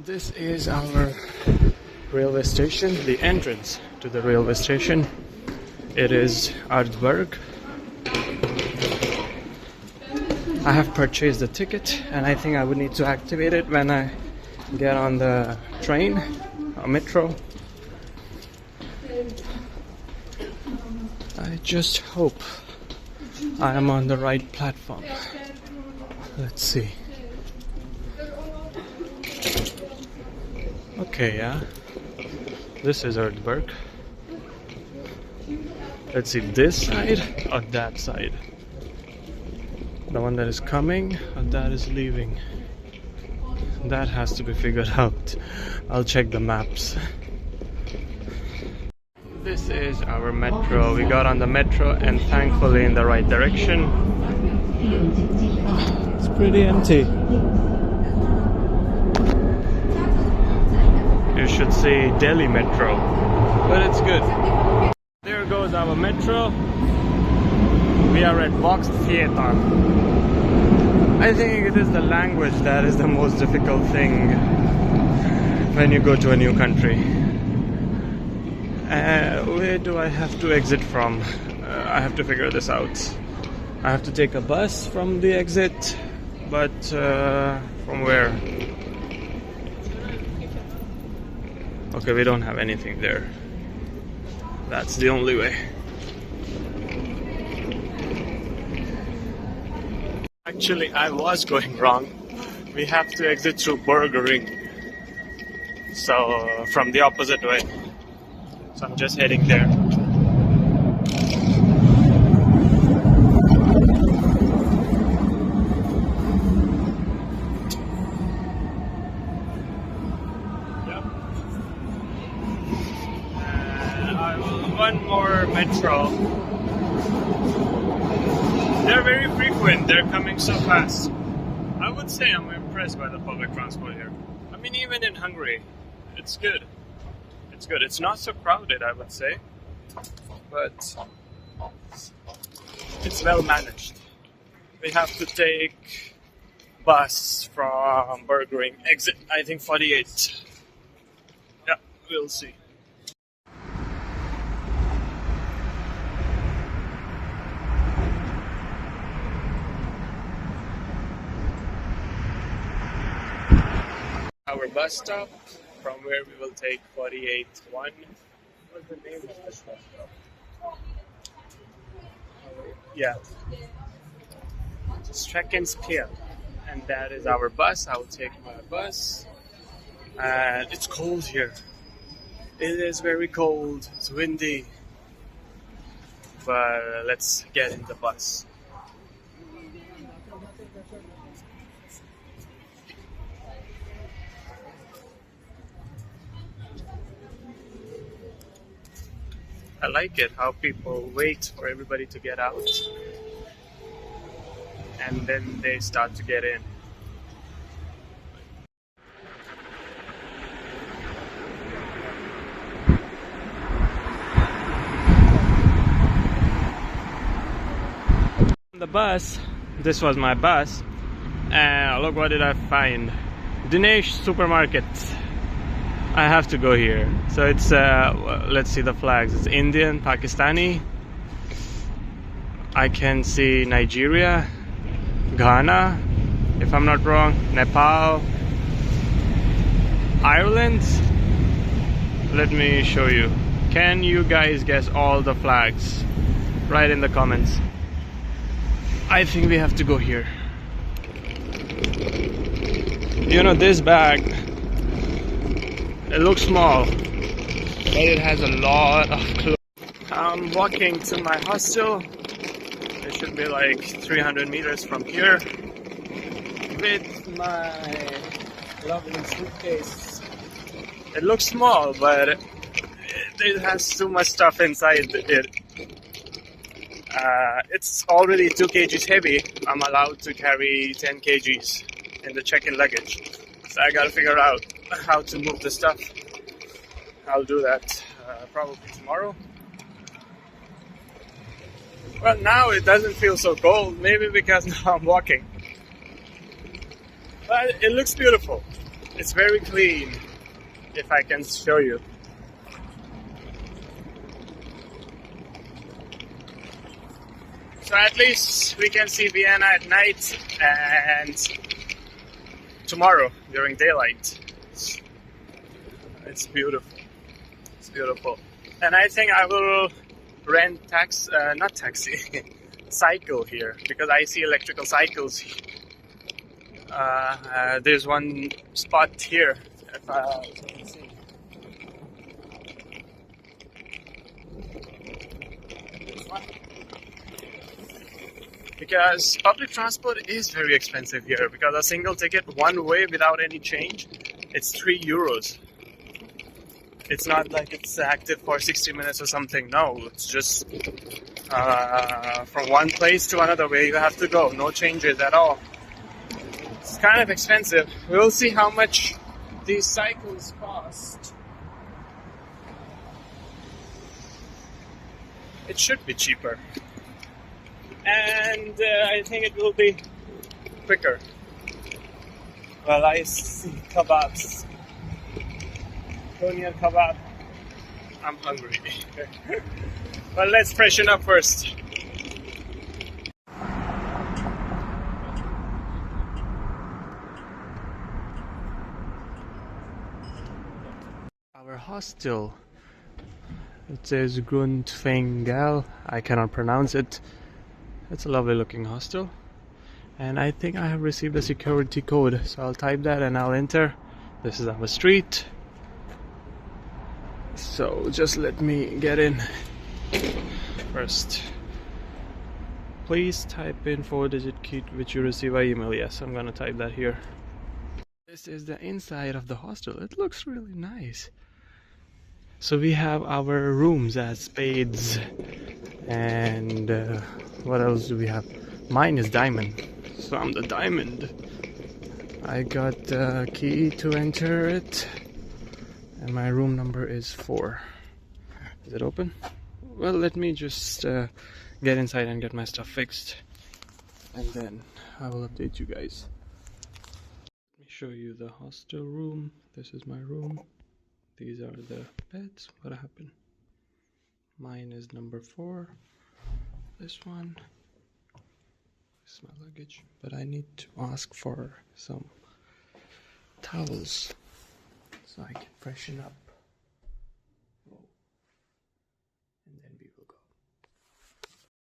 This is our railway station, the entrance to the railway station. It is Arzberg. I have purchased the ticket and I think I would need to activate it when I get on the train or metro. I just hope I am on the right platform. Let's see. Okay, yeah. This is Arzberg. Let's see, this side or that side? The one that is coming or that is leaving? That has to be figured out. I'll check the maps. This is our metro. We got on the metro and thankfully in the right direction. It's pretty empty. You should say Delhi Metro, but it's good. There goes our metro. We are at Vox Theater. I think it is the language that is the most difficult thing when you go to a new country. Where do I have to exit from? I have to figure this out. I have to take a bus from the exit, but from where? Okay, we don't have anything there. That's the only way. Actually, I was going wrong. We have to exit through Burgering. So, from the opposite way. So I'm just heading there. One more metro. They're very frequent, they're coming so fast. I would say I'm impressed by the public transport here. I mean, even in Hungary, it's good. It's good. It's not so crowded, I would say, but it's well managed. We have to take bus from Burgering, exit I think 48. Yeah, we'll see. Our bus stop, from where we will take 48-1. What's the name of this bus stop? Yeah. Streckenspiel. And that is our bus. I will take my bus. And it's cold here. It is very cold. It's windy. But let's get in the bus. I like it how people wait for everybody to get out and then they start to get in. The bus, this was my bus, and look what did I find. Dinesh Supermarket. I have to go here. So it's let's see the flags. It's Indian, Pakistani. I can see Nigeria, Ghana, if I'm not wrong, Nepal, Ireland. Let me show you. Can you guys guess all the flags? Write in the comments. I think we have to go here. You know, this bag, it looks small, but it has a lot of clothes. I'm walking to my hostel. It should be like 300 meters from here with my lovely suitcase. It looks small, but it has too much stuff inside it. It's already 2 kgs heavy. I'm allowed to carry 10 kgs in the check-in luggage. So I gotta figure out how to move the stuff. I'll do that probably tomorrow. Well, now it doesn't feel so cold, maybe because now I'm walking. But it looks beautiful. It's very clean, if I can show you. So at least we can see Vienna at night and tomorrow during daylight. It's beautiful. It's beautiful. And I think I will rent not taxi, cycle here, because I see electrical cycles. There's one spot here, if you can see. This one. Because public transport is very expensive here, because a single ticket one way without any change, it's €3. It's not like it's active for 60 minutes or something. No, it's just from one place to another where you have to go. No changes at all. It's kind of expensive. We'll see how much these cycles cost. It should be cheaper. And I think it will be quicker. Well, I see kebabs. Onion kebab. I'm hungry. But let's freshen up first. Our hostel. It says Grundfengel. I cannot pronounce it. It's a lovely looking hostel. And I think I have received a security code. So I'll type that and I'll enter. This is our street. So just let me get in first. Please type in 4-digit key which you receive by email. Yes, I'm gonna type that here. This is the inside of the hostel. It looks really nice. So we have our rooms as spades. And what else do we have? Mine is diamond. So I'm the diamond. I got the key to enter it. And my room number is 4. Is it open? Well, let me just get inside and get my stuff fixed. And then I will update you guys. Let me show you the hostel room. This is my room. These are the beds. What happened? Mine is number 4. This one. This is my luggage. But I need to ask for some towels, so I can freshen up.